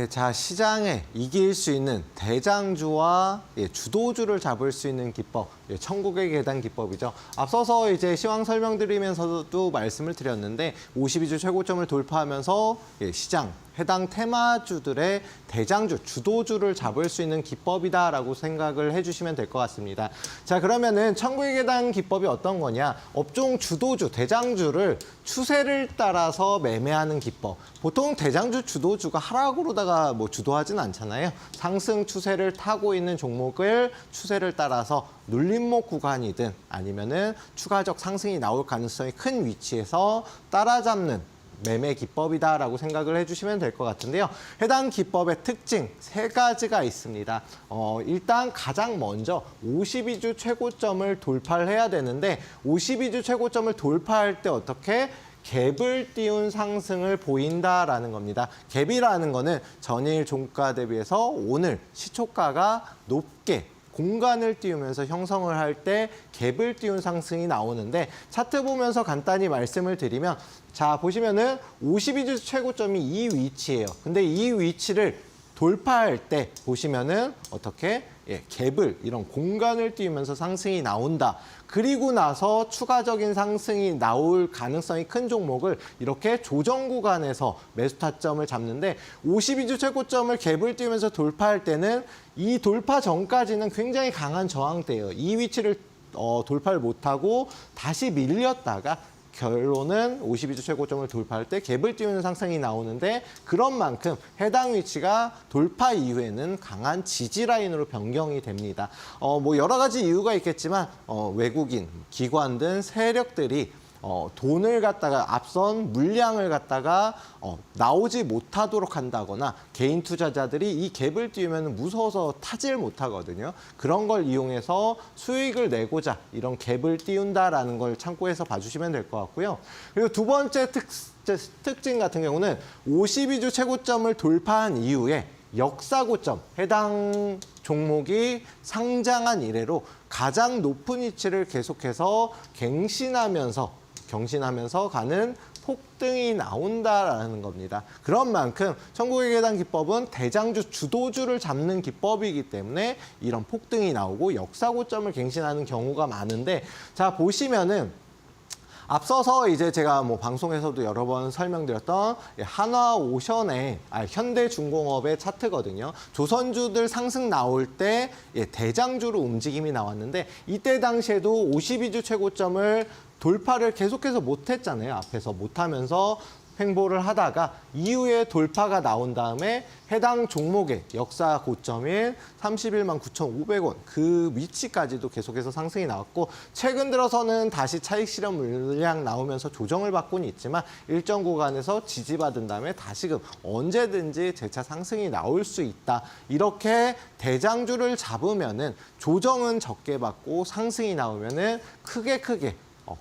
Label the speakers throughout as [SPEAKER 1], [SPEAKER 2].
[SPEAKER 1] 네, 자, 시장에 이길 수 있는 대장주와 주도주를 잡을 수 있는 기법, 천국의 계단 기법이죠. 앞서서 이제 시황 설명드리면서도 말씀을 드렸는데 52주 최고점을 돌파하면서 시장, 해당 테마주들의 대장주, 주도주를 잡을 수 있는 기법이다라고 생각을 해주시면 될 것 같습니다. 자, 그러면은 천국의 계단 기법이 어떤 거냐? 업종 주도주, 대장주를 추세를 따라서 매매하는 기법. 보통 대장주, 주도주가 하락으로다가 뭐 주도하진 않잖아요. 상승 추세를 타고 있는 종목을 추세를 따라서 눌림목 구간이든 아니면은 추가적 상승이 나올 가능성이 큰 위치에서 따라잡는 매매 기법이다라고 생각을 해주시면 될 것 같은데요. 해당 기법의 특징 세 가지가 있습니다. 일단 가장 먼저 52주 최고점을 돌파를 해야 되는데 52주 최고점을 돌파할 때 어떻게 갭을 띄운 상승을 보인다라는 겁니다. 갭이라는 거는 전일 종가 대비해서 오늘 시초가가 높게 공간을 띄우면서 형성을 할 때 갭을 띄운 상승이 나오는데 차트 보면서 간단히 말씀을 드리면 자 보시면은 52주 최고점이 이 위치예요. 근데 이 위치를 돌파할 때 보시면은 어떻게 갭을 이런 공간을 띄우면서 상승이 나온다. 그리고 나서 추가적인 상승이 나올 가능성이 큰 종목을 이렇게 조정 구간에서 매수 타점을 잡는데 52주 최고점을 갭을 띄우면서 돌파할 때는 이 돌파 전까지는 굉장히 강한 저항대예요. 이 위치를 돌파를 못하고 다시 밀렸다가 결론은 52주 최고점을 돌파할 때 갭을 띄우는 상승이 나오는데 그런 만큼 해당 위치가 돌파 이후에는 강한 지지 라인으로 변경이 됩니다. 뭐 여러 가지 이유가 있겠지만 외국인, 기관 등 세력들이 돈을 갖다가 앞선 물량을 갖다가 나오지 못하도록 한다거나 개인 투자자들이 이 갭을 띄우면 무서워서 타질 못하거든요. 그런 걸 이용해서 수익을 내고자 이런 갭을 띄운다라는 걸 참고해서 봐주시면 될 것 같고요. 그리고 두 번째 특징 같은 경우는 52주 최고점을 돌파한 이후에 역사 고점, 해당 종목이 상장한 이래로 가장 높은 위치를 계속해서 경신하면서 가는 폭등이 나온다라는 겁니다. 그런 만큼 천국의 계단 기법은 대장주, 주도주를 잡는 기법이기 때문에 이런 폭등이 나오고 역사 고점을 갱신하는 경우가 많은데 자 보시면은 앞서서 이제 제가 뭐 방송에서도 여러 번 설명드렸던 한화오션의 현대중공업의 차트거든요. 조선주들 상승 나올 때 대장주로 움직임이 나왔는데 이때 당시에도 52주 최고점을 돌파를 계속해서 못했잖아요. 앞에서 못하면서 횡보를 하다가 이후에 돌파가 나온 다음에 해당 종목의 역사 고점인 31만 9,500원 그 위치까지도 계속해서 상승이 나왔고 최근 들어서는 다시 차익 실현 물량 나오면서 조정을 받고는 있지만 일정 구간에서 지지받은 다음에 다시금 언제든지 재차 상승이 나올 수 있다. 이렇게 대장주를 잡으면은 조정은 적게 받고 상승이 나오면은 크게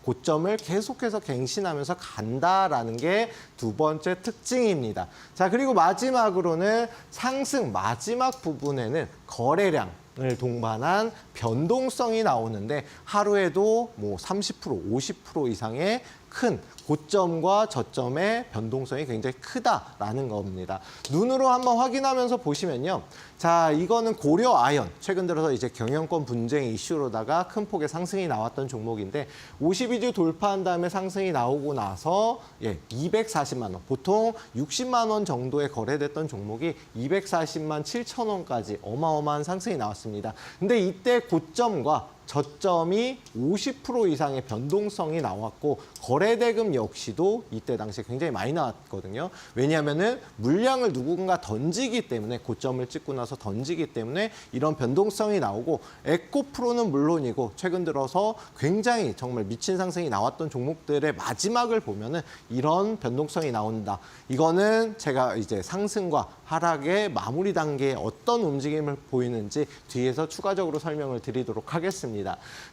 [SPEAKER 1] 고점을 계속해서 갱신하면서 간다라는 게 두 번째 특징입니다. 자, 그리고 마지막으로는 상승 마지막 부분에는 거래량을 동반한 변동성이 나오는데 하루에도 뭐 30%, 50% 이상의 큰 고점과 저점의 변동성이 굉장히 크다라는 겁니다. 눈으로 한번 확인하면서 보시면요. 자, 이거는 고려 아연. 최근 들어서 이제 경영권 분쟁 이슈로다가 큰 폭의 상승이 나왔던 종목인데 52주 돌파한 다음에 상승이 나오고 나서 240만 원. 보통 60만 원 정도에 거래됐던 종목이 240만 7천 원까지 어마어마한 상승이 나왔습니다. 근데 이때 고점과 저점이 50% 이상의 변동성이 나왔고 거래대금 역시도 이때 당시에 굉장히 많이 나왔거든요. 왜냐하면은 물량을 누군가 던지기 때문에 고점을 찍고 나서 던지기 때문에 이런 변동성이 나오고 에코프로는 물론이고 최근 들어서 굉장히 정말 미친 상승이 나왔던 종목들의 마지막을 보면은 이런 변동성이 나온다. 이거는 제가 이제 상승과 하락의 마무리 단계에 어떤 움직임을 보이는지 뒤에서 추가적으로 설명을 드리도록 하겠습니다.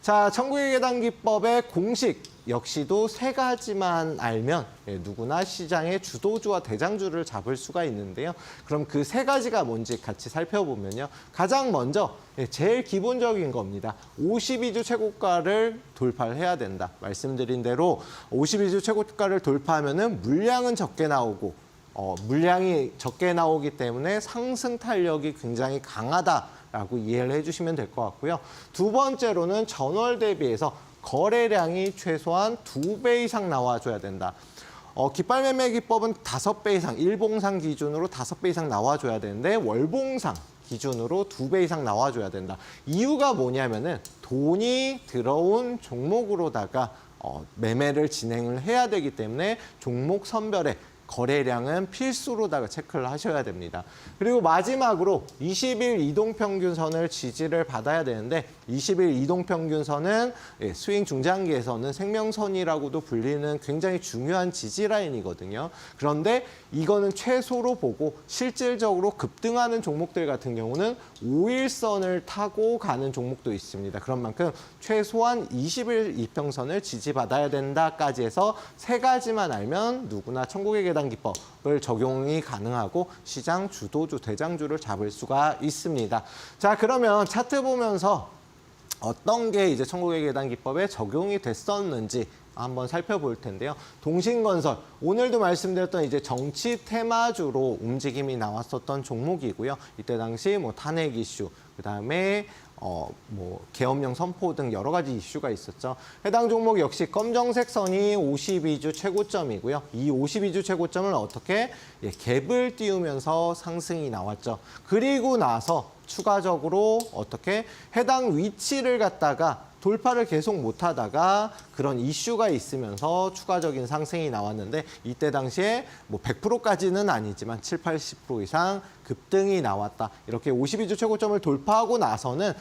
[SPEAKER 1] 자, 천국의 계단 기법의 공식 역시도 세 가지만 알면 누구나 시장의 주도주와 대장주를 잡을 수가 있는데요. 그럼 그 세 가지가 뭔지 같이 살펴보면요. 가장 먼저 제일 기본적인 겁니다. 52주 최고가를 돌파를 해야 된다. 말씀드린 대로 52주 최고가를 돌파하면은 물량은 적게 나오고 물량이 적게 나오기 때문에 상승 탄력이 굉장히 강하다라고 이해를 해주시면 될 것 같고요. 두 번째로는 전월 대비해서 거래량이 최소한 2배 이상 나와줘야 된다. 깃발 매매 기법은 5배 이상, 일봉상 기준으로 5배 이상 나와줘야 되는데 월봉상 기준으로 2배 이상 나와줘야 된다. 이유가 뭐냐면은 돈이 들어온 종목으로다가 매매를 진행을 해야 되기 때문에 종목 선별에 거래량은 필수로다가 체크를 하셔야 됩니다. 그리고 마지막으로 20일 이동평균선을 지지를 받아야 되는데 20일 이동평균선은 스윙 중장기에서는 생명선이라고도 불리는 굉장히 중요한 지지 라인이거든요. 그런데 이거는 최소로 보고 실질적으로 급등하는 종목들 같은 경우는 5일선을 타고 가는 종목도 있습니다. 그런 만큼 최소한 20일 이평선을 지지받아야 된다까지 해서 3가지만 알면 누구나 천국의 계단 기법을 적용이 가능하고 시장 주도주, 대장주를 잡을 수가 있습니다. 자, 그러면 차트 보면서 어떤 게 이제 천국의 계단 기법에 적용이 됐었는지 한번 살펴볼 텐데요. 동신건설, 오늘도 말씀드렸던 이제 정치 테마주로 움직임이 나왔었던 종목이고요. 이때 당시 뭐 탄핵 이슈, 그다음에 계엄령 선포 등 여러 가지 이슈가 있었죠. 해당 종목 역시 검정색 선이 52주 최고점이고요. 이 52주 최고점을 어떻게 갭을 띄우면서 상승이 나왔죠. 그리고 나서 추가적으로 어떻게 해당 위치를 갖다가 돌파를 계속 못하다가 그런 이슈가 있으면서 추가적인 상승이 나왔는데 이때 당시에 뭐 100%까지는 아니지만 7, 80% 이상 급등이 나왔다. 이렇게 52주 최고점을 돌파하고 나서는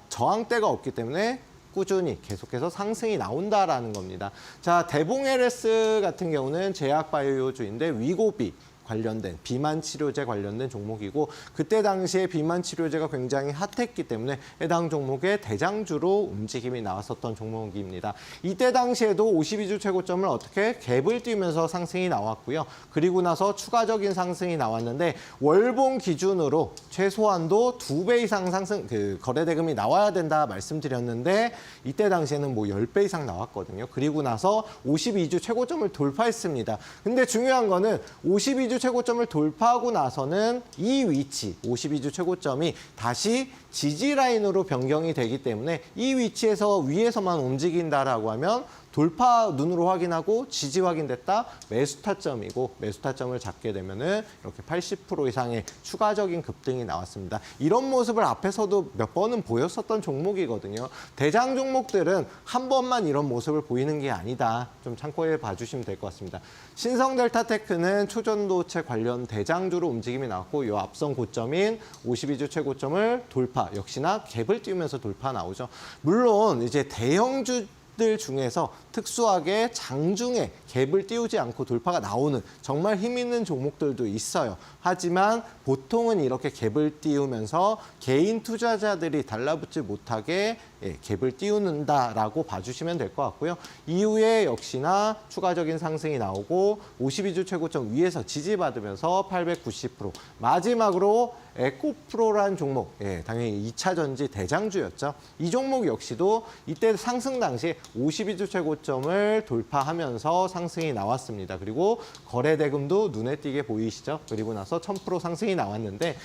[SPEAKER 1] 저항대가 없기 때문에 꾸준히 계속해서 상승이 나온다라는 겁니다. 자, 대봉 LS 같은 경우는 제약바이오주인데 위고비 관련된 비만 치료제 관련된 종목이고 그때 당시에 비만 치료제가 굉장히 핫했기 때문에 해당 종목의 대장주로 움직임이 나왔었던 종목입니다. 이때 당시에도 52주 최고점을 어떻게 갭을 띄우면서 상승이 나왔고요. 그리고 나서 추가적인 상승이 나왔는데 월봉 기준으로 최소한도 2배 이상 상승 거래 대금이 나와야 된다 말씀드렸는데 이때 당시에는 뭐 10배 이상 나왔거든요. 그리고 나서 52주 최고점을 돌파했습니다. 근데 중요한 거는 52주 최고점을 돌파하고 나서는 이 위치 52주 최고점이 다시 지지 라인으로 변경이 되기 때문에 이 위치에서 위에서만 움직인다라고 하면 돌파 눈으로 확인하고 지지 확인됐다 매수 타점이고 매수 타점을 잡게 되면은 이렇게 80% 이상의 추가적인 급등이 나왔습니다. 이런 모습을 앞에서도 몇 번은 보였었던 종목이거든요. 대장 종목들은 한 번만 이런 모습을 보이는 게 아니다. 좀 참고해 봐주시면 될 것 같습니다. 신성델타테크는 초전도체 관련 대장주로 움직임이 나왔고 이 앞선 고점인 52주 최고점을 돌파 역시나 갭을 띄우면서 돌파 나오죠. 물론 이제 대형주 들 중에서 특수하게 장중에 갭을 띄우지 않고 돌파가 나오는 정말 힘 있는 종목들도 있어요. 하지만 보통은 이렇게 갭을 띄우면서 개인 투자자들이 달라붙지 못하게 갭을 띄우는다라고 봐주시면 될 것 같고요. 이후에 역시나 추가적인 상승이 나오고 52주 최고점 위에서 지지받으면서 890% 마지막으로 에코프로라는 종목, 당연히 2차 전지 대장주였죠. 이 종목 역시도 이때 상승 당시 52주 최고점을 돌파하면서 상승이 나왔습니다. 그리고 거래 대금도 눈에 띄게 보이시죠? 그리고 나서 1000% 상승이 나왔는데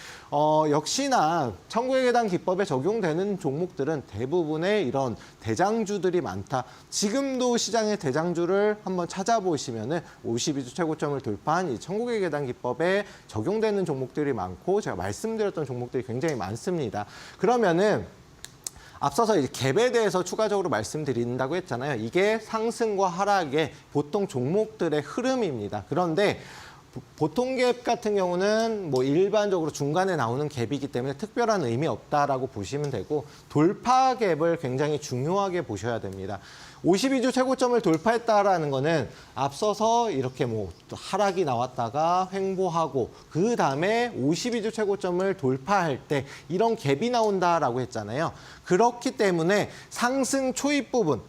[SPEAKER 1] 역시나 천국의 계단 기법에 적용되는 종목들은 대부분의 이런 대장주들이 많다. 지금도 시장의 대장주를 한번 찾아보시면은 52주 최고점을 돌파한 이 천국의 계단 기법에 적용되는 종목들이 많고 제가 말씀드렸던 종목들이 굉장히 많습니다. 그러면은 앞서서 이제 갭에 대해서 추가적으로 말씀드린다고 했잖아요. 이게 상승과 하락의 보통 종목들의 흐름입니다. 그런데 보통 갭 같은 경우는 뭐 일반적으로 중간에 나오는 갭이기 때문에 특별한 의미 없다라고 보시면 되고 돌파 갭을 굉장히 중요하게 보셔야 됩니다. 52주 최고점을 돌파했다라는 거는 앞서서 이렇게 뭐 하락이 나왔다가 횡보하고 그 다음에 52주 최고점을 돌파할 때 이런 갭이 나온다라고 했잖아요. 그렇기 때문에 상승 초입 부분,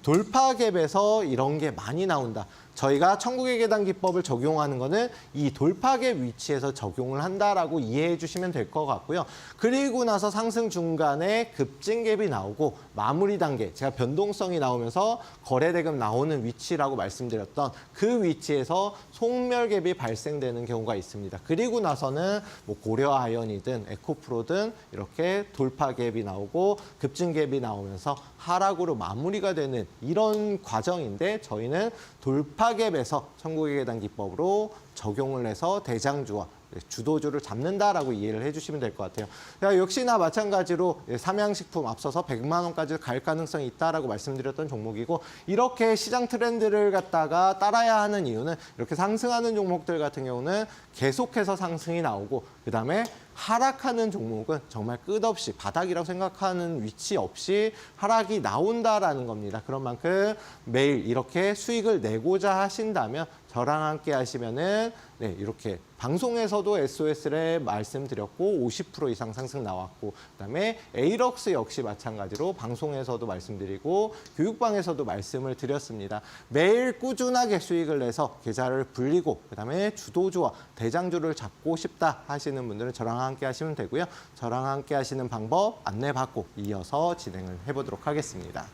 [SPEAKER 1] 돌파 갭에서 이런 게 많이 나온다. 저희가 천국의 계단 기법을 적용하는 거는 이 돌파갭 위치에서 적용을 한다라고 이해해 주시면 될 것 같고요. 그리고 나서 상승 중간에 급증갭이 나오고 마무리 단계, 제가 변동성이 나오면서 앞에서 거래대금 나오는 위치라고 말씀드렸던 그 위치에서 속멸갭이 발생되는 경우가 있습니다. 그리고 나서는 뭐 고려아연이든 에코프로든 이렇게 돌파갭이 나오고 급증갭이 나오면서 하락으로 마무리가 되는 이런 과정인데 저희는 돌파갭에서 천국의 계단 기법으로 적용을 해서 대장주와 주도주를 잡는다라고 이해를 해주시면 될 것 같아요. 역시나 마찬가지로 삼양식품 앞서서 100만 원까지 갈 가능성이 있다라고 말씀드렸던 종목이고 이렇게 시장 트렌드를 갖다가 따라야 하는 이유는 이렇게 상승하는 종목들 같은 경우는 계속해서 상승이 나오고 그다음에 하락하는 종목은 정말 끝없이 바닥이라고 생각하는 위치 없이 하락이 나온다라는 겁니다. 그런 만큼 매일 이렇게 수익을 내고자 하신다면 저랑 함께 하시면은 이렇게 방송에서도 SOS를 말씀드렸고 50% 이상 상승 나왔고 그다음에 에이럭스 역시 마찬가지로 방송에서도 말씀드리고 교육방에서도 말씀을 드렸습니다. 매일 꾸준하게 수익을 내서 계좌를 불리고 그다음에 주도주와 대장주를 잡고 싶다 하시는 분들은 저랑 함께 하시면 되고요. 저랑 함께 하시는 방법 안내받고 이어서 진행을 해보도록 하겠습니다.